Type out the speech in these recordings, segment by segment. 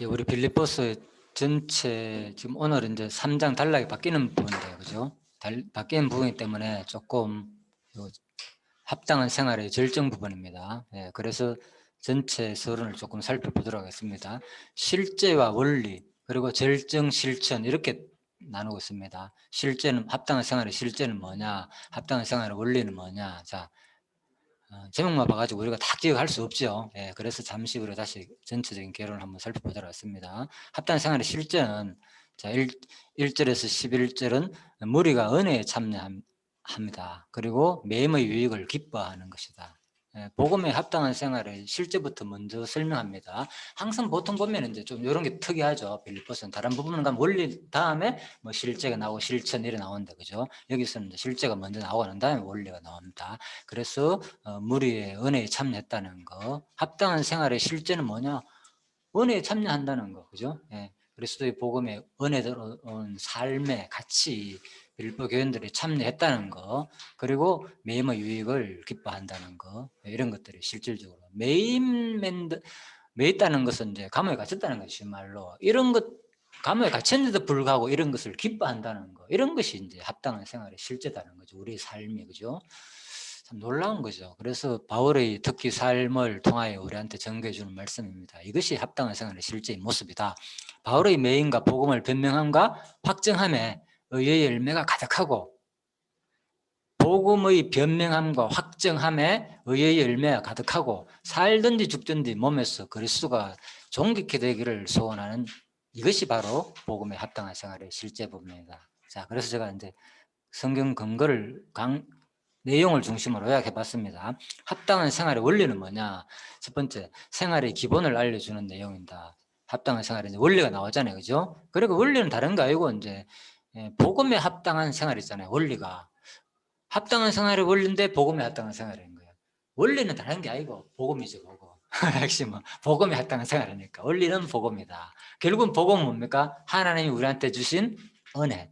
예, 우리 빌립보서 전체 지금 오늘 이제 3장 단락이 바뀌는 부분인데요, 그죠? 바뀌는 부분이기 때문에 조금 요 합당한 생활의 절정 부분입니다. 예, 그래서 전체 서론을 조금 살펴보도록 하겠습니다. 실제와 원리 그리고 절정 실천 이렇게 나누고 있습니다. 실제는 합당한 생활의 실제는 뭐냐, 합당한 생활의 원리는 뭐냐. 자, 제목만 봐가지고 우리가 다 기억할 수 없죠. 예, 그래서 잠시 후에 다시 전체적인 개론을 한번 살펴보도록 하겠습니다. 합당 생활의 실제는 자 1절에서 11절은 무리가 은혜에 참여합니다. 그리고 매임의 유익을 기뻐하는 것이다. 예, 복음에 합당한 생활의 실제부터 먼저 설명합니다. 항상 보통 보면 이제 좀 이런 게 특이하죠. 빌립보서는 다른 부분은 가면 원리 다음에 뭐 실제가 나오고 실천 이래 나온다, 그죠? 여기서는 이제 실제가 먼저 나오고 난 다음에 원리가 나옵니다. 그래서 무리의 은혜에 참여했다는 거, 합당한 생활의 실제는 뭐냐? 은혜에 참여한다는 거, 그죠? 예. 그리스도의 복음에 은혜로운 삶의 가치, 빌립보 교인들이 참여했다는 거, 그리고 매임의 유익을 기뻐한다는 거, 이런 것들이 실질적으로 매있다는 것은 이제 감옥에 갇혔다는 것이 말로 이런 것 감옥에 갇혔는데도 불구하고 이런 것을 기뻐한다는 거, 이런 것이 이제 합당한 생활의 실제다는 거죠. 우리의 삶이, 그죠? 참 놀라운 거죠. 그래서 바울의 특히 삶을 통하여 우리한테 전개해 주는 말씀입니다. 이것이 합당한 생활의 실제의 모습이다. 바울의 매임과 복음을 변명함과 확정함에 의의 열매가 가득하고, 복음의 변명함과 확정함에 의의 열매가 가득하고, 살든지 죽든지 몸에서 그리스도가 존귀케 되기를 소원하는, 이것이 바로 복음의 합당한 생활의 실제 부분입니다. 자, 그래서 제가 이제 성경 근거를 내용을 중심으로 요약해 봤습니다. 합당한 생활의 원리는 뭐냐? 첫 번째, 생활의 기본을 알려주는 내용입니다. 합당한 생활의 원리가 나오잖아요, 그죠? 그리고 원리는 다른 거 아니고 이제 복음에 합당한 생활이잖아요. 원리가 합당한 생활의 원리인데 복음에 합당한 생활인 거예요. 원리는 다른 게 아니고 복음이죠, 복음. 핵심은 복음에 합당한 생활이니까 원리는 복음이다. 결국은 복음은 뭡니까? 하나님이 우리한테 주신 은혜.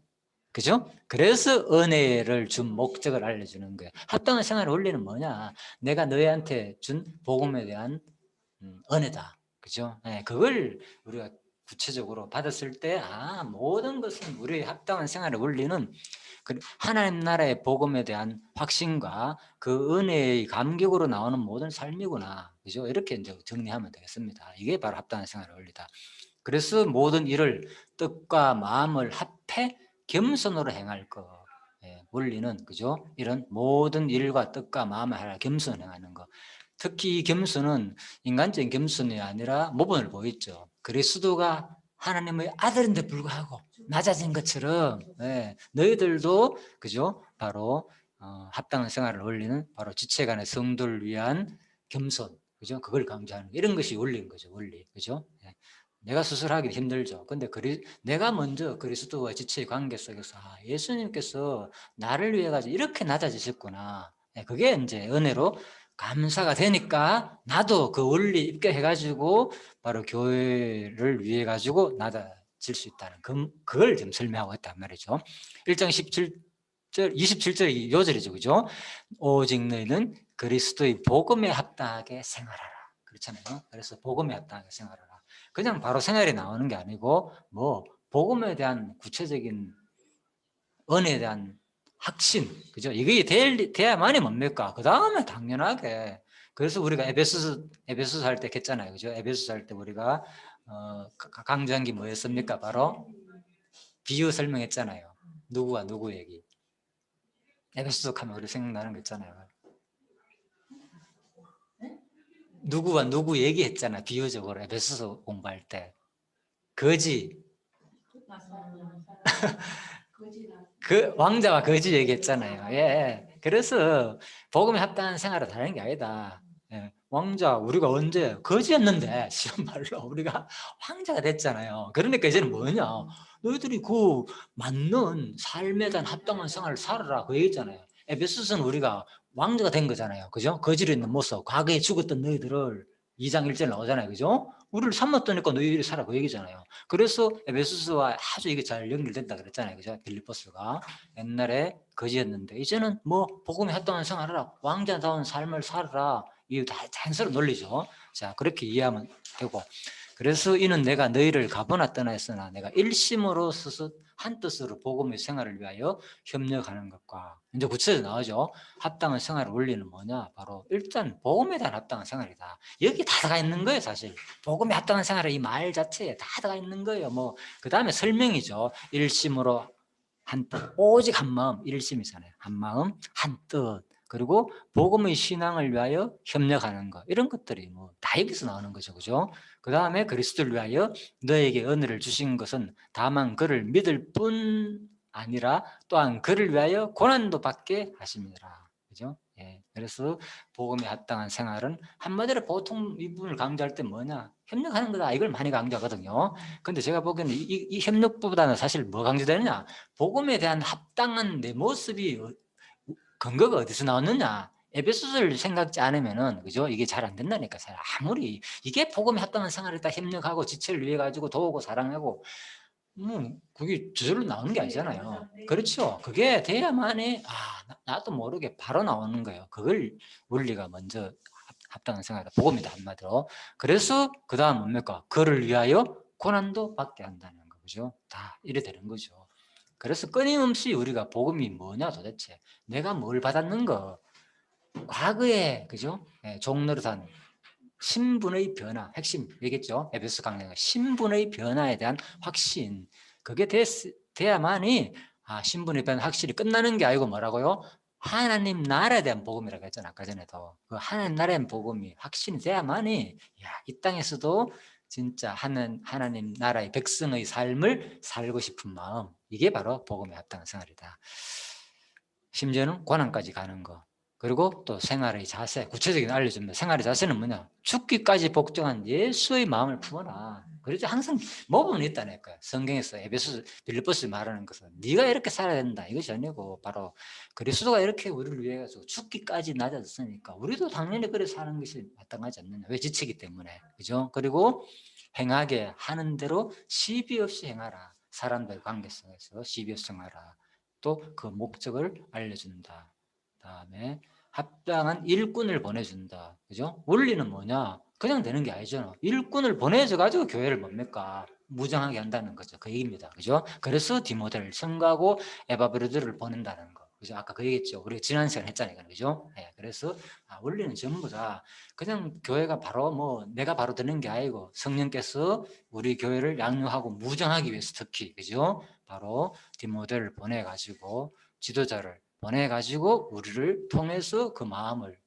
그죠? 그래서 은혜를 준 목적을 알려주는 거예요. 합당한 생활의 원리는 뭐냐? 내가 너희한테 준 복음에 대한 은혜다. 그죠? 네, 그걸 우리가 구체적으로 받았을 때, 모든 것은 우리의 합당한 생활의 원리는 하나님 나라의 복음에 대한 확신과 그 은혜의 감격으로 나오는 모든 삶이구나. 그죠? 이렇게 이제 정리하면 되겠습니다. 이게 바로 합당한 생활의 원리다. 그래서 모든 일을 뜻과 마음을 합해 겸손으로 행할 것. 예, 원리는, 그죠? 이런 모든 일과 뜻과 마음을 하라 겸손 행하는 것. 특히 이 겸손은 인간적인 겸손이 아니라 모범을 보였죠. 그리스도가 하나님의 아들인데 불구하고 낮아진 것처럼, 예, 너희들도, 그죠? 바로 합당한 생활을 원리는 바로 지체 간의 성도를 위한 겸손, 그죠? 그걸 강조하는 이런 것이 원리인 거죠, 원리, 그죠? 예. 내가 스스로 하기 힘들죠. 근데 내가 먼저 그리스도와 지체의 관계 속에서 예수님께서 나를 위해 가지고 이렇게 낮아지셨구나. 예, 그게 이제 은혜로 감사가 되니까 나도 그 원리 입교해가지고 바로 교회를 위해 가지고 낮아질 수 있다는 그걸 지금 설명하고 있단 말이죠. 1장 17절, 27절 요절이죠, 그죠? 오직 너희는 그리스도의 복음에 합당하게 생활하라. 그렇잖아요. 그래서 복음에 합당하게 생활하라. 그냥 바로 생활이 나오는 게 아니고 뭐 복음에 대한 구체적인 은혜에 대한 확신, 그죠? 이게 돼야만이 뭡니까? 그 다음에 당연하게. 그래서 우리가 에베소서 할 때 했잖아요, 그죠? 에베소서 할 때 우리가 강조한 게 뭐였습니까? 바로 비유 설명했잖아요. 누구와 누구 얘기. 에베소서 하면 우리 생각나는 거 있잖아요. 누구와 누구 얘기했잖아, 비유적으로 에베소서 공부할 때. 거지. 그 왕자와 거지 얘기했잖아요. 예. 그래서 복음에 합당한 생활은 다른 게 아니다. 예. 왕자 우리가 언제 거지였는데 시험 말로 우리가 왕자가 됐잖아요. 그러니까 이제는 뭐냐? 너희들이 그 맞는 삶에 대한 합당한 생활을 살아라 그 얘기잖아요. 에베소서는 우리가 왕자가 된 거잖아요. 그죠? 거지로 있는 모습, 과거에 죽었던 너희들을 2장 1절 나오잖아요. 그죠? 우리를 삼았다니까 너희들이 살아 그 얘기잖아요. 그래서 에베소서와 아주 이게 잘 연결된다 그랬잖아요. 그죠? 빌립보서가 옛날에 거지였는데 이제는 뭐 복음에 합당한 생활하라, 왕자다운 삶을 살아라. 이게 다 자연스러운 논리죠. 자, 그렇게 이해하면 되고, 그래서 이는 내가 너희를 가보나 떠나 했으나 내가 일심으로 서서 한 뜻으로 복음의 생활을 위하여 협력하는 것과 이제 구체적으로 나오죠. 합당한 생활 원리는 뭐냐? 바로 일단 복음에 대한 합당한 생활이다. 여기 다 들어가 있는 거예요, 사실. 복음에 합당한 생활은 이 말 자체에 다 들어가 있는 거예요. 뭐 그 다음에 설명이죠. 일심으로 한 뜻, 오직 한 마음, 일심이잖아요. 한 마음, 한 뜻. 그리고 복음의 신앙을 위하여 협력하는 것, 이런 것들이 뭐 다 여기서 나오는 거죠, 그죠? 그 다음에 그리스도를 위하여 너에게 은혜를 주신 것은 다만 그를 믿을 뿐 아니라 또한 그를 위하여 고난도 받게 하심이라, 그죠? 예, 그래서 복음에 합당한 생활은 한마디로 보통 이 부분을 강조할 때 뭐냐? 협력하는 거다, 이걸 많이 강조하거든요. 근데 제가 보기에는 이 협력보다는 사실 뭐 강조되느냐? 복음에 대한 합당한 내 모습이 근거가 어디서 나왔느냐? 에베소서를 생각지 않으면은, 그죠? 이게 잘 안 된다니까. 아무리 이게 복음에 합당한 생활을 다 협력하고 지체를 위해 가지고 도우고 사랑하고, 그게 저절로 나오는 게 아니잖아요. 그렇죠? 그게 돼야만이 나도 모르게 바로 나오는 거예요. 그걸 원리가 먼저 합당한 생활이다, 복음이다, 한마디로. 그래서 그 다음 뭡니까? 그를 위하여 고난도 받게 한다는 거, 그죠? 다 이래 되는 거죠. 그래서 끊임없이 우리가 복음이 뭐냐 도대체, 내가 뭘 받았는가, 과거에, 그죠? 종노릇한 신분의 변화, 핵심 얘기했죠. 에베소 강령의 신분의 변화에 대한 확신, 그게 돼야만이 신분의 변화 확실히 끝나는 게 아니고 뭐라고요? 하나님 나라에 대한 복음이라고 했잖아, 아까 전에도. 그 하나님 나라에 대한 복음이 확신이 돼야만이 이 땅에서도 진짜 하나님 나라의 백성의 삶을 살고 싶은 마음, 이게 바로 복음에 합당한 생활이다. 심지어는 고난까지 가는 거. 그리고 또 생활의 자세, 구체적인 알려줍니다. 생활의 자세는 뭐냐? 죽기까지 복종한 예수의 마음을 품어라. 그래서 항상 모범이 있다니까요. 성경에서 에베소 빌립보서 말하는 것은 네가 이렇게 살아야 된다, 이것이 아니고 바로 그리스도가 이렇게 우리를 위해 가지고 죽기까지 낮아졌으니까 우리도 당연히 그래 사는 것이 마땅하지 않느냐. 왜? 지치기 때문에. 그죠? 그리고 행하게 하는 대로 시비 없이 행하라. 사람들 관계 속에서 시비 없이 행하라. 또 그 목적을 알려준다. 다음에 합당한 일꾼을 보내준다. 그죠? 원리는 뭐냐? 그냥 되는 게 아니잖아. 일꾼을 보내줘 가지고 교회를 뭡니까? 무장하게 한다는 거죠. 그 얘기입니다. 그죠? 그래서 디모데를 청구하고 에바브로드를 보낸다는 거. 그죠? 아까 그 얘기했죠. 우리 지난 시간에 했잖아요. 그죠? 네, 그래서 원리는 전부 다 그냥 교회가 바로 뭐 내가 바로 되는 게 아니고 성령께서 우리 교회를 양육하고 무장하기 위해서 특히, 그죠? 바로 디모데를 보내가지고 지도자를 보내가지고 우리를 통해서 그 마음을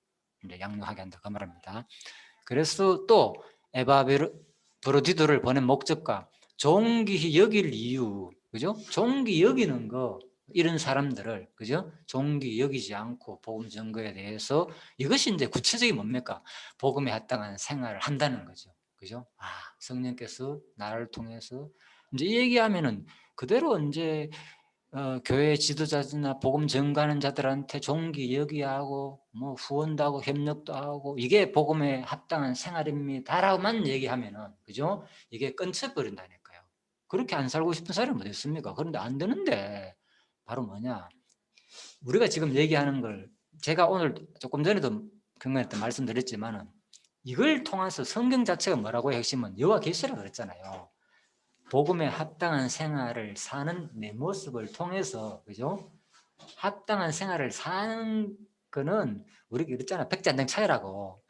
이제 양육하게 한다, 그 말입니다. 그래서 또 에바브로디도를 보낸 목적과 존귀히 여길 이유, 그죠? 존귀 여기는 거, 이런 사람들을, 그죠? 존귀 여기지 않고 복음 전거에 대해서, 이것이 이제 구체적인 뭡니까? 복음에 합당한 생활을 한다는 거죠. 그죠? 성령께서 나를 통해서 이제 이 얘기하면은 그대로 이제 교회 지도자나 복음 전가하는 자들한테 존귀 여기야 하고 뭐 후원도 하고 협력도 하고 이게 복음에 합당한 생활입니다라고만 얘기하면은, 그죠? 이게 끊쳐버린다니까요. 그렇게 안 살고 싶은 사람이 어디 있습니까? 그런데 안 되는데 바로 뭐냐? 우리가 지금 얘기하는 걸 제가 오늘 조금 전에도 경건에 때 말씀드렸지만은 이걸 통해서 성경 자체가 뭐라고 핵심은 여호와 계시라고 그랬잖아요. 복음에 합당한 생활을 사는 내 모습을 통해서, 그죠? 합당한 생활을 사는 거는 우리가 그랬잖아, 백전등 차이라고.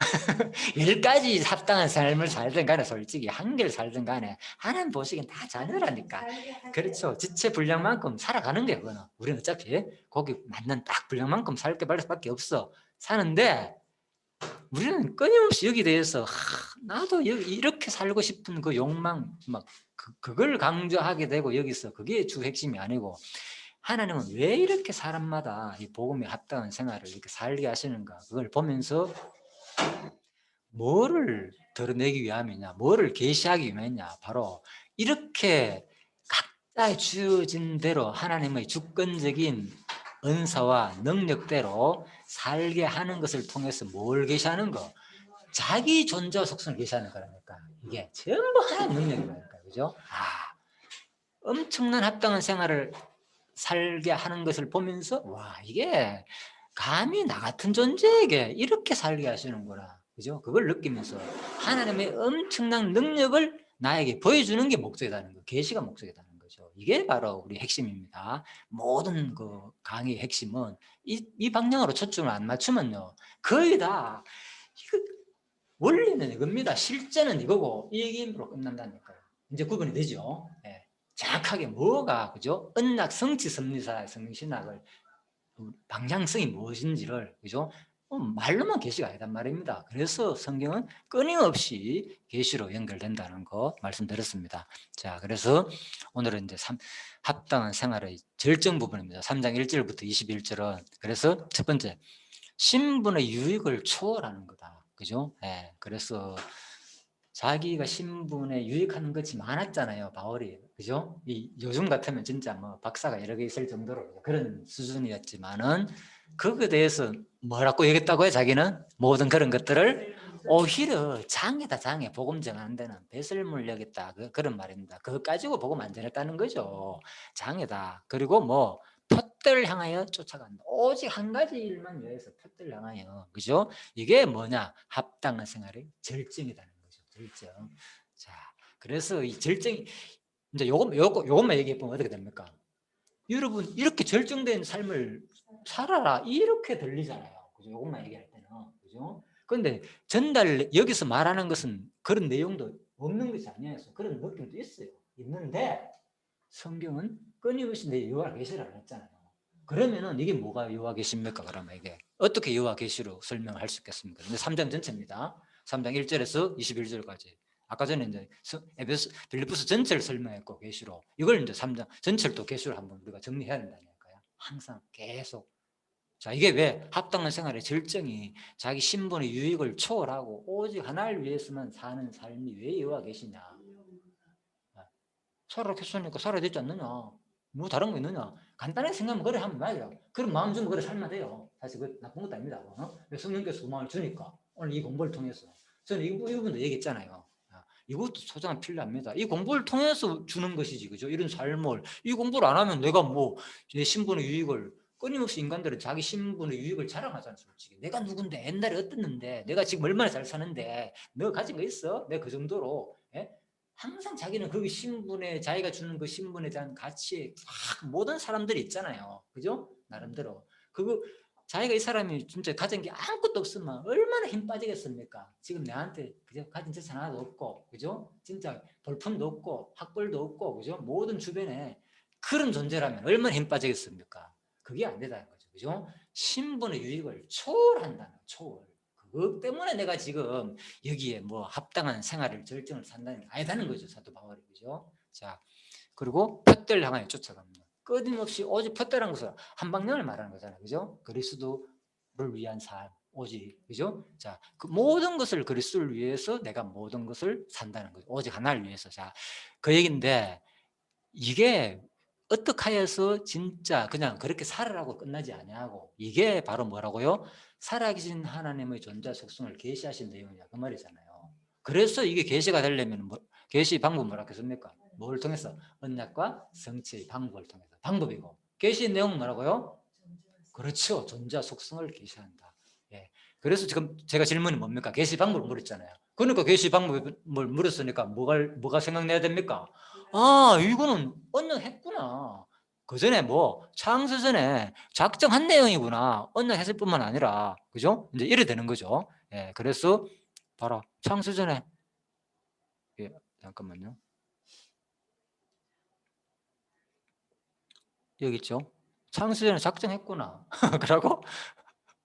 10가지 합당한 삶을 살든 간에 솔직히 한 개를 살든 간에 하나님 보시기엔 다 자녀라니까. 그렇죠. 지체 분량만큼 살아가는 게 그거는. 우리는 어차피 거기 맞는 딱 분량만큼 살 수밖에 없어. 사는데 우리는 끊임없이 여기 대해서 나도 이렇게 살고 싶은 그 욕망, 막 그걸 강조하게 되고, 여기서 그게 주 핵심이 아니고 하나님은 왜 이렇게 사람마다 이 복음에 합당한 생활을 이렇게 살게 하시는가, 그걸 보면서 뭐를 드러내기 위함이냐, 뭐를 계시하기 위함이냐, 바로 이렇게 각자의 주어진 대로 하나님의 주권적인 은사와 능력대로 살게 하는 것을 통해서 뭘 계시하는 거? 자기 존재와 속성을 계시하는 거라니까. 이게 전부 하나님 능력이라니까. 그죠? 엄청난 합당한 생활을 살게 하는 것을 보면서 이게 감히 나 같은 존재에게 이렇게 살게 하시는구나. 그죠? 그걸 느끼면서 하나님의 엄청난 능력을 나에게 보여주는 게 목적이라는 거, 계시가 목적이라는 거죠. 이게 바로 우리 핵심입니다. 모든 그 강의의 핵심은 이 방향으로 초점을 안 맞추면요, 거의 다 이거 원리는 이겁니다. 실제는 이거고 이 얘기로 끝난다니까요. 이제 구분이 되죠. 예. 정확하게 뭐가 그죠? 언락 성취 섭리사 성신학을 방향성이 무엇인지를 그죠? 말로만 계시가 아니단 말입니다. 그래서 성경은 끊임없이 계시로 연결된다는 거 말씀드렸습니다. 자, 그래서 오늘은 이제 합당한 생활의 절정 부분입니다. 3장 1절부터 21절은 그래서 첫 번째 신분의 유익을 초월하는 거다. 그죠? 예. 그래서 자기가 신분에 유익하는 것이 많았잖아요, 바울이. 그죠? 요즘 같으면 진짜 뭐 박사가 여러 개 있을 정도로 그런 수준이었지만은 그거에 대해서 뭐라고 얘기했다고요? 자기는 모든 그런 것들을 오히려 장이다, 장애. 복음 전하는 데는 배설물 여겼다. 그런 말입니다. 그거 가지고 복음 안 전했다는 거죠. 장애다. 그리고 뭐 푯대를 향하여 쫓아간다. 오직 한 가지 일만 위해서 푯대를 향하여. 그죠? 이게 뭐냐? 합당한 생활의 절정이라는 거죠. 절정. 자, 그래서 이 절정이 이제 요것만 얘기해 보면 어떻게 됩니까? 여러분 이렇게 절정된 삶을 살아라 이렇게 들리잖아요. 그죠? 요것만 얘기할 때는. 그죠? 그런데 여기서 말하는 것은 그런 내용도 없는 것이 아니에요. 그런 느낌도 있어요. 있는데 성경은 끊임없이 내 여호와 계시를 안 했잖아요. 그러면은 이게 뭐가 여호와 계십니까? 그러면 이게 어떻게 여호와 계시로 설명할 수 있겠습니까? 근데 3장 전체입니다. 3장 1절에서 21절까지. 아까 전에 이제 빌립보서 전체를 설명했고 계시로. 이걸 이제 3장 전체를 또 계시로 한번 우리가 정리해야 된다니까요. 항상 계속. 자, 이게 왜 합당한 생활의 절정이 자기 신분의 유익을 초월하고 오직 하나를 위해서만 사는 삶이 왜 여호와 계시냐? 살아겠으니까 살아야 되지 않느냐? 뭐 다른 거 있느냐? 간단하게 생각하면 그래 하면 맞아요. 그런 마음 주면 그래 살면 돼요. 사실 그 나쁜 것도 아닙니다. 성령께서 그 마음을 주니까 오늘 이 공부를 통해서 저는 이 부분도 얘기했잖아요. 이것도 소장은 필요합니다. 이 공부를 통해서 주는 것이지, 그죠? 이런 삶을 이 공부를 안 하면 내가 뭐 내 신분의 유익을 끊임없이 인간들은 자기 신분의 유익을 자랑하잖아요. 솔직히 내가 누군데 옛날에 어땠는데 내가 지금 얼마나 잘 사는데 너 가진 거 있어? 내가 그 정도로 예? 항상 자기는 그 신분에 자기가 주는 그 신분에 대한 가치에 모든 사람들이 있잖아요. 그죠? 나름대로 그거 자기가 이 사람이 진짜 가진 게 아무것도 없으면 얼마나 힘 빠지겠습니까? 지금 내한테 그죠? 가진 재산 하나도 없고 그죠? 진짜 볼품도 없고 학벌도 없고 그죠? 모든 주변에 그런 존재라면 얼마나 힘 빠지겠습니까? 그게 안 되다는 거죠. 그죠? 신분의 유익을 초월한다는 초월. 그것 때문에 내가 지금 여기에 뭐 합당한 생활을 절정을 산다는 게 아니다는 거죠. 사도 바울이. 그죠? 자, 그리고 푯대를 향하여 쫓아갑니다. 끊임없이 오직 푯대라는 것은 한 방향을 말하는 거잖아요. 그죠? 그리스도를 위한 삶. 오직. 그죠? 자, 그 모든 것을 그리스도를 위해서 내가 모든 것을 산다는 거죠. 오직 하나를 위해서. 자, 그 얘기인데 이게 어떻게 하여서 진짜 그냥 그렇게 살아라고 끝나지 아니하고 이게 바로 뭐라고요? 살아계신 하나님의 존재 속성을 계시하신 내용이야 그 말이잖아요. 그래서 이게 계시가 되려면 계시 방법 뭐라고 했습니까? 뭘 통해서? 언약과 성취의 방법을 통해서. 방법이고 계시 내용 뭐라고요? 그렇죠. 존재 속성을 계시한다. 예. 그래서 지금 제가 질문이 뭡니까? 계시 방법을 물었잖아요. 그러니까 계시 방법을 물었으니까 뭐가 생각나야 됩니까? 아, 이거는 언약했구나. 그 전에 뭐 창세 전에 작정한 내용이구나. 언약했을 뿐만 아니라 그죠? 이제 이래 되는 거죠. 예, 그래서 봐라 창세 전에 예, 잠깐만요. 여기 있죠. 창세 전에 작정했구나. 그러고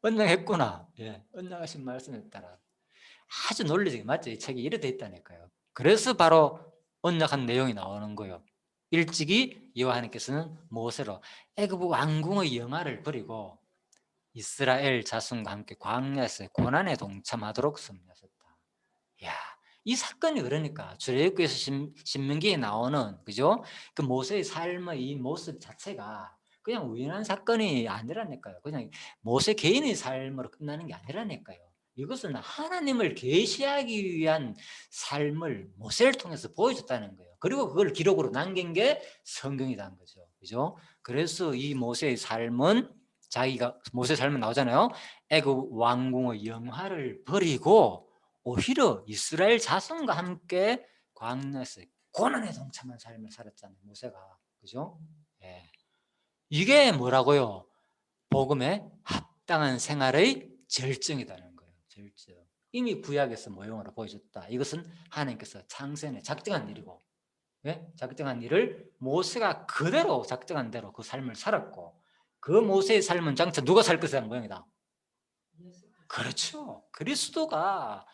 언약했구나. 예, 언약하신 말씀에 따라 아주 논리적인 맞죠? 이 책이 이래 돼 있다니까요. 그래서 바로 언약한 내용이 나오는 거예요. 일찍이 여호와 하나님께서는 모세로 애굽 왕궁의 영화를 버리고 이스라엘 자손과 함께 광야에서 고난에 동참하도록 섭리하셨다. 야, 이 사건이 그러니까 출애굽기에서 신명기에 나오는 그죠? 그 모세의 삶의 이 모습 자체가 그냥 우연한 사건이 아니라니까요. 그냥 모세 개인의 삶으로 끝나는 게 아니라니까요. 이것은 하나님을 계시하기 위한 삶을 모세를 통해서 보여줬다는 거예요. 그리고 그걸 기록으로 남긴 게 성경이라는 거죠. 그죠? 그래서 이 모세의 삶은 자기가 모세 삶은 나오잖아요. 애굽 왕궁의 영화를 버리고 오히려 이스라엘 자손과 함께 광야에서 고난에 동참한 삶을 살았잖아요, 모세가. 그죠? 예. 이게 뭐라고요? 복음에 합당한 생활의 절정이라는 거예요. 절정. 이미 구약에서 모형으로 보여줬다. 이것은 하나님께서 창세에 작정한 일이고, 예? 작정한 일을 모세가 그대로 작정한 대로 그 삶을 살았고, 그 모세의 삶은 장차 누가 살 것이라는 모형이다. 그렇죠. 그리스도가,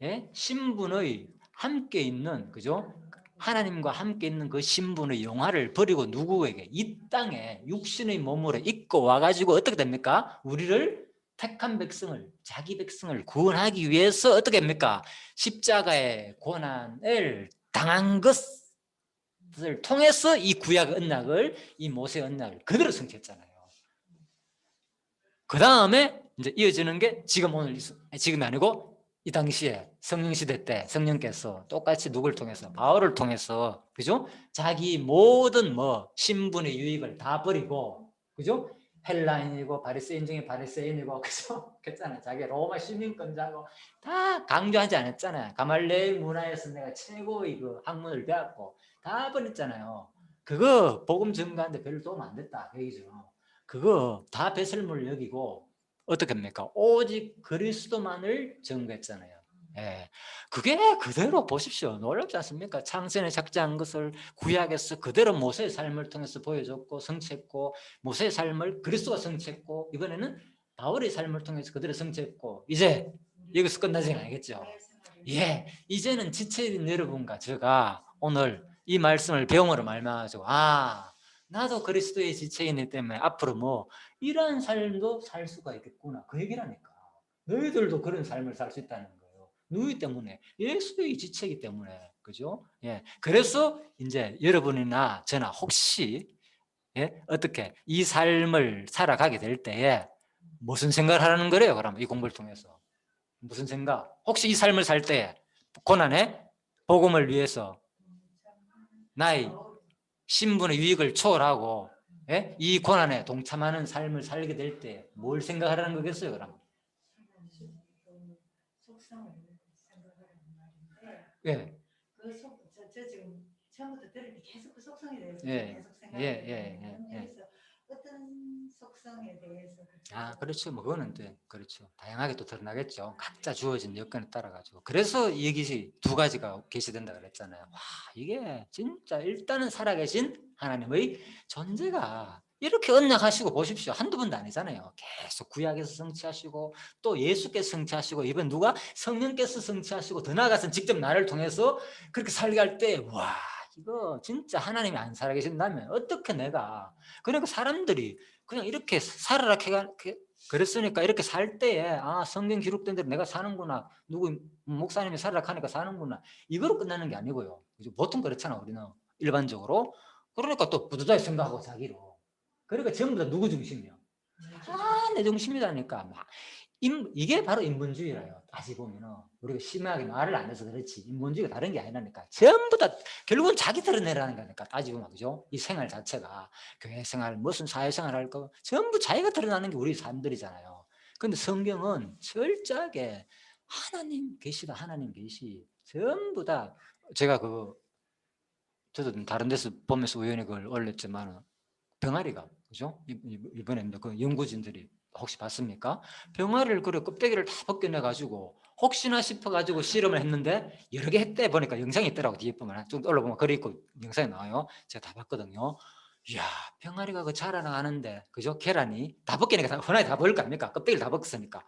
예? 신분의 함께 있는, 그죠? 하나님과 함께 있는 그 신분의 영화를 버리고 누구에게 이 땅에 육신의 몸으로 입고 와가지고 어떻게 됩니까? 우리를 택한 백성을, 자기 백성을 구원하기 위해서 어떻게 합니까? 십자가의 고난을 당한 것을 통해서 이 구약 언약을, 이 모세 언약을 그대로 성취했잖아요. 그 다음에 이제 이어지는 게 지금 오늘, 지금이 아니고 이 당시에 성령 시대 때 성령께서 똑같이 누굴 통해서, 바울을 통해서, 그죠? 자기 모든 신분의 유익을 다 버리고, 그죠? 헬라인이고 바리새인 중에 바리새인이고, 그죠? 그랬잖아요. 자기 로마 시민권자고 다 강조하지 않았잖아요. 가말레일 문화에서 내가 최고의 그 학문을 배웠고 다 버렸잖아요. 그거 복음 전가하는데 별로 도움 안 됐다, 그 얘기죠. 그거 다 배설물 여기고 어떻게 합니까? 오직 그리스도만을 전거했잖아요. 예, 그게 그대로 보십시오. 놀랍지 않습니까? 창세에 작정한 것을 구약에서 그대로 모세의 삶을 통해서 보여줬고 성취했고, 모세의 삶을 그리스도가 성취했고, 이번에는 바울의 삶을 통해서 그대로 성취했고, 이제 여기서 끝나지 아니겠죠? 예, 이제는 지체인 여러분과 제가 오늘 이 말씀을 배움으로 말미암아서 나도 그리스도의 지체이기 때문에 앞으로 이러한 삶도 살 수가 있겠구나, 그 얘기라니까. 너희들도 그런 삶을 살 수 있다는 거예요. 누구 때문에? 예수의 지체이기 때문에. 그죠? 예. 그래서 이제 여러분이나 저나 혹시, 예, 어떻게 이 삶을 살아가게 될 때에 무슨 생각을 하는 거래요? 그러면 이 공부를 통해서 무슨 생각? 혹시 이 삶을 살 때에 고난에 복음을 위해서 나의 신분의 유익을 초월하고, 예? 이 고난에 동참하는 삶을 살게 될 때 뭘 생각하라는 거겠어요, 그럼? 속성을 생각하라는 말인데, 예. 저 지금 처음부터 들을 때 계속 그 속성에 대해서 예. 계속 생각을 예. 여기서 어떤 속성에 대해서 그렇죠. 그거는 그렇죠. 다양하게 또 드러나겠죠. 각자 주어진 여건에 따라 가지고. 그래서 이 것이 두 가지가 계시된다 그랬잖아요. 와, 이게 진짜 일단은 살아계신 하나님의 존재가 이렇게 언약하시고 보십시오. 한두 번도 아니잖아요. 계속 구약에서 성취하시고 또 예수께서 성취하시고 이번 누가 성령께서 성취하시고 더 나아가서 직접 나를 통해서 그렇게 살게 할 때 와, 이거 진짜 하나님이 안 살아계신다면 어떻게 내가, 그러니까 사람들이 그냥 이렇게 살아라 그랬으니까 이렇게 살 때에 성경 기록된 대로 내가 사는구나, 누구 목사님이 살아라 하니까 사는구나, 이거로 끝나는 게 아니고요. 보통 그렇잖아, 우리는 일반적으로. 그러니까 또 부도자에 생각하고 자기로, 그러니까 전부 다 누구 중심이요? 내 중심이라니까. 이게 바로 인본주의라요. 다시 보면은 우리가 심하게 말을 안 해서 그렇지 인본주의가 다른 게 아니라니까. 전부 다 결국은 자기 드러내라는 거니까, 따지고 보면. 그죠? 이 생활 자체가 교회 생활, 무슨 사회생활 할 거 전부 자기가 드러나는 게 우리 삶들이잖아요. 근데 성경은 철저하게 하나님 계시다, 하나님 계시, 전부 다. 제가 저도 다른 데서 보면서 우연히 그걸 올렸지만, 병아리가, 그죠? 이번에 그 연구진들이 혹시 봤습니까? 병아리를 그래 껍데기를 다 벗겨내가지고 혹시나 싶어가지고 실험을 했는데 여러 개 했대. 보니까 영상이 있더라고. 뒤에 보면 쭉 올라보면 글이 있고 영상이 나와요. 제가 다 봤거든요. 이야, 병아리가 그 자라나가는데, 그죠? 계란이 다 벗겨내니까 흔하게 다 벗을 거 아닙니까? 껍데기를 다 벗겼으니까.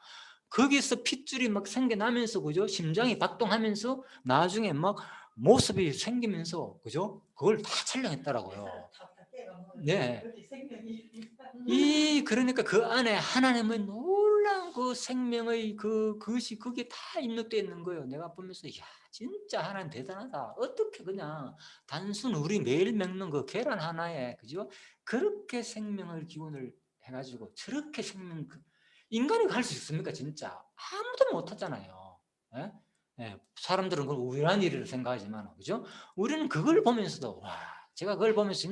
거기서 핏줄이 막 생겨나면서, 그죠? 심장이 박동하면서 나중에 막 모습이 생기면서, 그죠? 그걸 다 촬영했더라고요. 네. 그러니까 그 안에 하나님의 놀라운 그 생명의 그것이 그게 다 입력되어 있는 거예요. 내가 보면서 진짜 하나님 대단하다. 어떻게 그냥 단순 우리 매일 먹는 그 계란 하나에, 그죠? 그렇게 생명의 기원을 해가지고 저렇게 인간이 할 수 있습니까? 진짜 아무도 못 하잖아요. 예? 예, 사람들은 그걸 우연한 일이라 생각하지만, 그죠? 우리는 그걸 보면서도 제가 그걸 보면서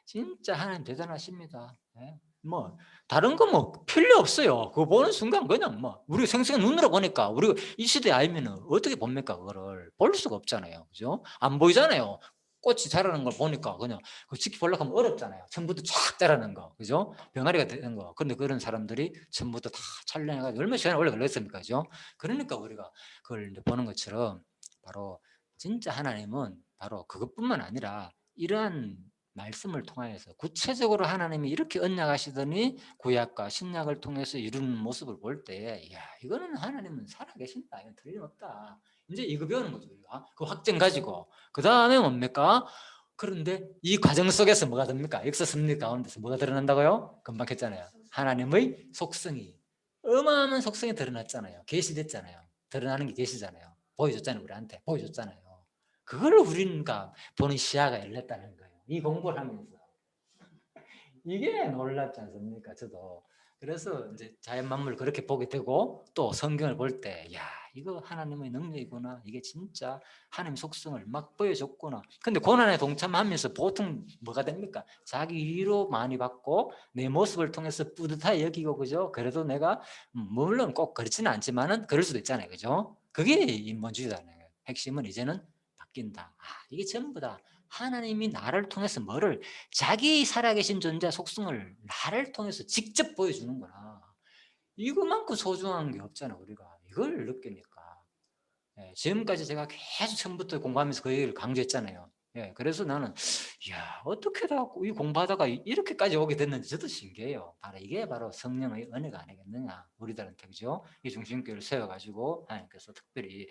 진짜 하나님 대단하십니다. 예? 뭐 다른 거 뭐 필요 없어요. 그거 보는 순간 그냥 뭐 우리 생생 눈으로 보니까 우리가 이 시대에 아니면은 어떻게 봅니까? 그거를 볼 수가 없잖아요. 그죠? 안 보이잖아요. 꽃이 자라는 걸 보니까 그냥 그 지켜보려고 하면 어렵잖아요. 처음부터 쫙 자라는 거, 그죠? 병아리가 되는 거. 근데 그런 사람들이 처음부터 다 촬영해가지고 얼마 시간이 오래 걸렸습니까, 그죠? 그러니까 우리가 그걸 이제 보는 것처럼 바로 진짜 하나님은 바로 그것뿐만 아니라 이러한 말씀을 통하여서 구체적으로 하나님이 이렇게 언약하시더니 구약과 신약을 통해서 이루는 모습을 볼 때, 야, 이거는 하나님은 살아계신다. 이건 틀림없다. 이제 이거 배우는 거죠. 우리가. 그 확증 가지고. 그 다음에 뭡니까? 그런데 이 과정 속에서 뭐가 됩니까? 역사 섭리 가운데서 뭐가 드러난다고요? 금방 했잖아요. 하나님의 속성이. 어마어마한 속성이 드러났잖아요. 계시됐잖아요. 드러나는 게 계시잖아요. 보여줬잖아요. 우리한테. 보여줬잖아요. 그걸 우리가 보는 시야가 열렸다는 거예요. 이 공부를 하면서. 이게 놀랍지 않습니까? 저도. 그래서 이제 자연 만물을 그렇게 보게 되고 또 성경을 볼 때, 야, 이거 하나님의 능력이구나. 이게 진짜 하나님 속성을 막 보여줬구나. 근데 고난에 동참하면서 보통 뭐가 됩니까? 자기 위로 많이 받고 내 모습을 통해서 뿌듯하게 여기고, 그죠? 그래도 내가 물론 꼭 그렇지는 않지만은 그럴 수도 있잖아요. 그죠? 그게 인본주의잖아요. 핵심은 이제는 바뀐다. 아, 이게 전부 다 하나님이 나를 통해서 뭐를 자기 살아계신 존재 속성을 나를 통해서 직접 보여주는구나. 이거만큼 소중한 게 없잖아 우리가. 이걸 느끼니까. 예, 지금까지 제가 계속 처음부터 공부하면서 그 얘기를 강조했잖아요. 예, 그래서 나는 야, 어떻게 다 이 공부하다가 이렇게까지 오게 됐는지 저도 신기해요. 바로 이게 바로 성령의 은혜가 아니겠느냐 우리들한테, 그죠? 이 중심교를 세워가지고 하나님께서 특별히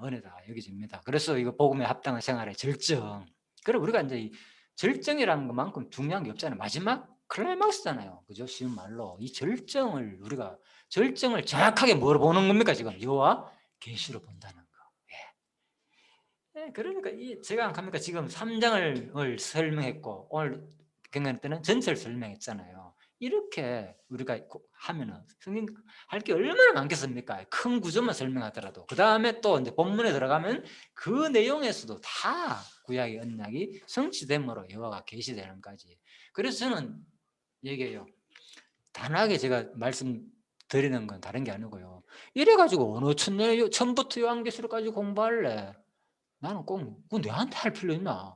은혜다 여기집니다. 그래서 이거 복음에 합당한 생활의 절정. 그래 우리가 이제 이 절정이라는 것만큼 중요한 게 없잖아요. 마지막 클라이막스잖아요. 그죠? 쉬운 말로 이 절정을 우리가 절정을 정확하게 뭘 보는 겁니까 지금? 여호와 계시로 본다는 거. 예. 예, 그러니까 이 제가 안 합니까 지금 3장을 설명했고 오늘 경연 때는 전체를 설명했잖아요. 이렇게 우리가 하면은 성경 할 게 얼마나 많겠습니까? 큰 구조만 설명하더라도 그 다음에 또 이제 본문에 들어가면 그 내용에서도 다 구약의 언약이 성취됨으로 여호와가 계시되는까지. 그래서 저는 얘기해요. 단하게 제가 말씀드리는 건 다른 게 아니고요. 이래가지고 어느 천년 처음부터 요한계시록까지 공부할래? 나는 꼭 그거 내한테 할 필요 있나?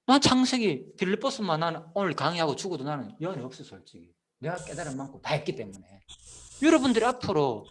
난 창세기 빌립보서만 나는 오늘 강의하고 죽어도 나는 연이 없어 솔직히. 내가 깨달은 만큼 다 했기 때문에. 여러분들이 앞으로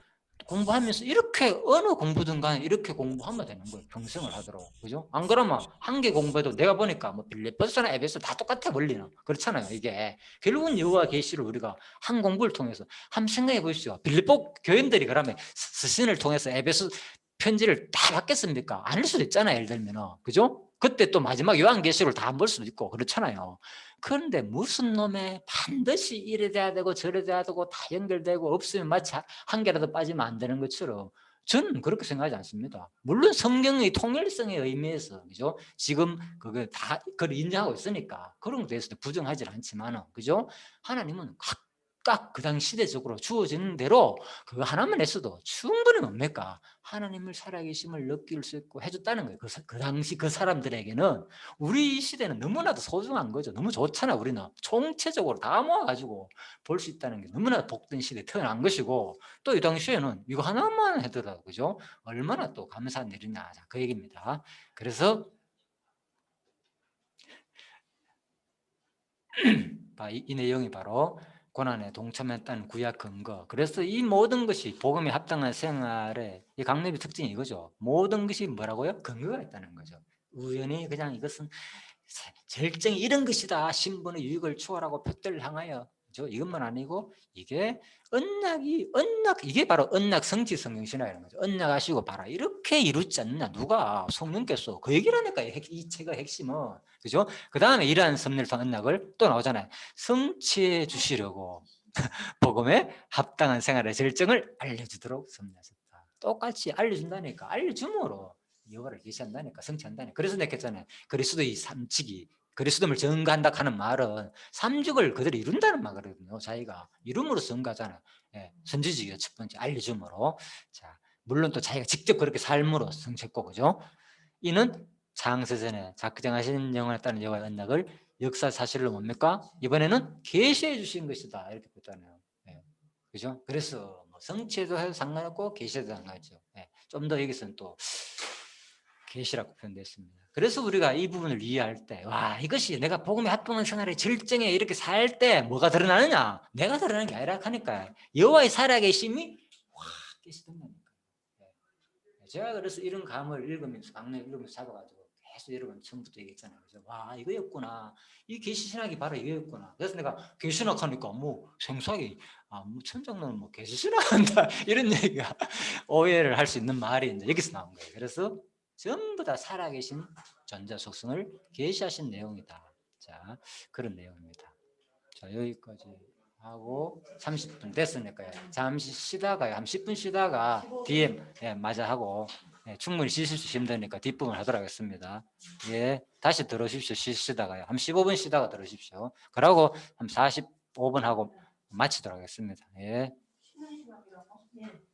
공부하면서 이렇게 어느 공부든 간에 이렇게 공부하면 되는 거예요. 평생을 하도록. 그죠? 안 그러면 한 개 공부해도 내가 보니까 뭐 빌립보서나 에베소 다 똑같아 원리는. 그렇잖아요. 이게. 결국은 여호와 계시를 우리가 한 공부를 통해서 한번 생각해 보십시오. 빌립보 교인들이 그러면 스신을 통해서 에베소 편지를 다 받겠습니까? 아닐 수도 있잖아요. 예를 들면. 그죠? 그때 또 마지막 요한계시를 다 안 볼 수도 있고 그렇잖아요. 그런데 무슨 놈에 반드시 이래 돼야 되고 저래 돼야 되고 다 연결되고 없으면 마치 한 개라도 빠지면 안 되는 것처럼 저는 그렇게 생각하지 않습니다. 물론 성경의 통일성의 의미에서 그죠? 지금 그거 다 그걸 인정하고 있으니까 그런 것에 대해서도 부정하지 않지만 그죠? 하나님은 각각 그 당시 시대적으로 주어지는 대로 그거 하나만 했어도 충분히 뭡니까? 하나님을 살아계심을 느낄 수 있고 해줬다는 거예요. 그 당시 그 사람들에게는 우리 시대는 너무나도 소중한 거죠. 너무 좋잖아. 우리는 총체적으로 다 모아가지고 볼 수 있다는 게 너무나 복된 시대에 태어난 것이고 또 이 당시에는 이거 하나만 해더라도 그죠? 얼마나 또 감사한 일이냐. 그 얘기입니다. 그래서 이 내용이 바로 고난에 동참했다는 구약 근거. 그래서 이 모든 것이 복음에 합당한 생활의 이 강림의 특징이 이거죠. 모든 것이 뭐라고요? 근거가 있다는 거죠. 우연히 그냥 이것은 절정이 이런 것이다. 신분의 유익을 추월하고 표대를 향하여. 그죠? 이것만 아니고 이게 이게 바로 언약 성취 성경신화라는 거죠. 언약하시고 봐라. 이렇게 이루지 않느냐. 누가 성령께서 그 얘기라니까 이 책의 핵심은. 그죠? 그 다음에 이러한 섭리를 통한 언약을 또 나오잖아요. 성취해 주시려고 복음에 합당한 생활의 절정을 알려주도록 섭리하셨다. 똑같이 알려준다니까. 알려줌으로 여호와를 계시한다니까. 성취한다니까. 그래서 내가 했잖아요. 그리스도의 삼직이 그리스도를 증거한다 하는 말은 삼직을 그대로 이룬다는 말이거든요. 자기가 이름으로 증거하잖아요. 예, 선지직이죠. 첫 번째 알려줌으로. 자, 물론 또 자기가 직접 그렇게 삶으로 성취했고, 그죠? 이는 창세전에 작정하신 영원에 따른 여호와의 언약을 역사 사실로 뭡니까? 이번에는 계시해 주신 것이다 이렇게 보잖아요. 예. 그죠? 그래서 뭐 성취도 해도 상관없고 계시해도 상관없죠. 예. 좀 더 여기서는 또 계시라고 표현됐습니다. 그래서 우리가 이 부분을 이해할 때, 와, 이것이 내가 복음의 합동한 생활의 절정에 이렇게 살 때 뭐가 드러나느냐? 내가 드러나는 게 아니라 하니까 여호와의 살아계심이 확 계시던다니까. 제가 그래서 이런 감을 읽으면서 강론 읽으면서 잡아가지고 계속 여러분 처음부터 얘기했잖아요. 그래서 와, 이거였구나. 이 계시 신학이 바로 이거였구나. 그래서 내가 계시 신학하니까 뭐 생소하게 뭐 천장로는 뭐 계시 신학한다 이런 얘기가 오해를 할 수 있는 말이 이제 여기서 나온 거예요. 그래서 전부 다 살아계신 전자 속성을 계시하신 내용이다. 자, 그런 내용입니다. 자, 여기까지 하고 30분 됐으니까요. 잠시 쉬다가요. 한 10분 쉬다가 뒤에 맞아 하고 충분히 쉬실 수 있으면 되니까 뒷부분 하도록 하겠습니다. 예, 다시 들어오십시오. 쉬시다가요. 한 15분 쉬다가 들어오십시오. 그러고 한 45분 하고 마치도록 하겠습니다. 예. 신앙 신학이라고? 네.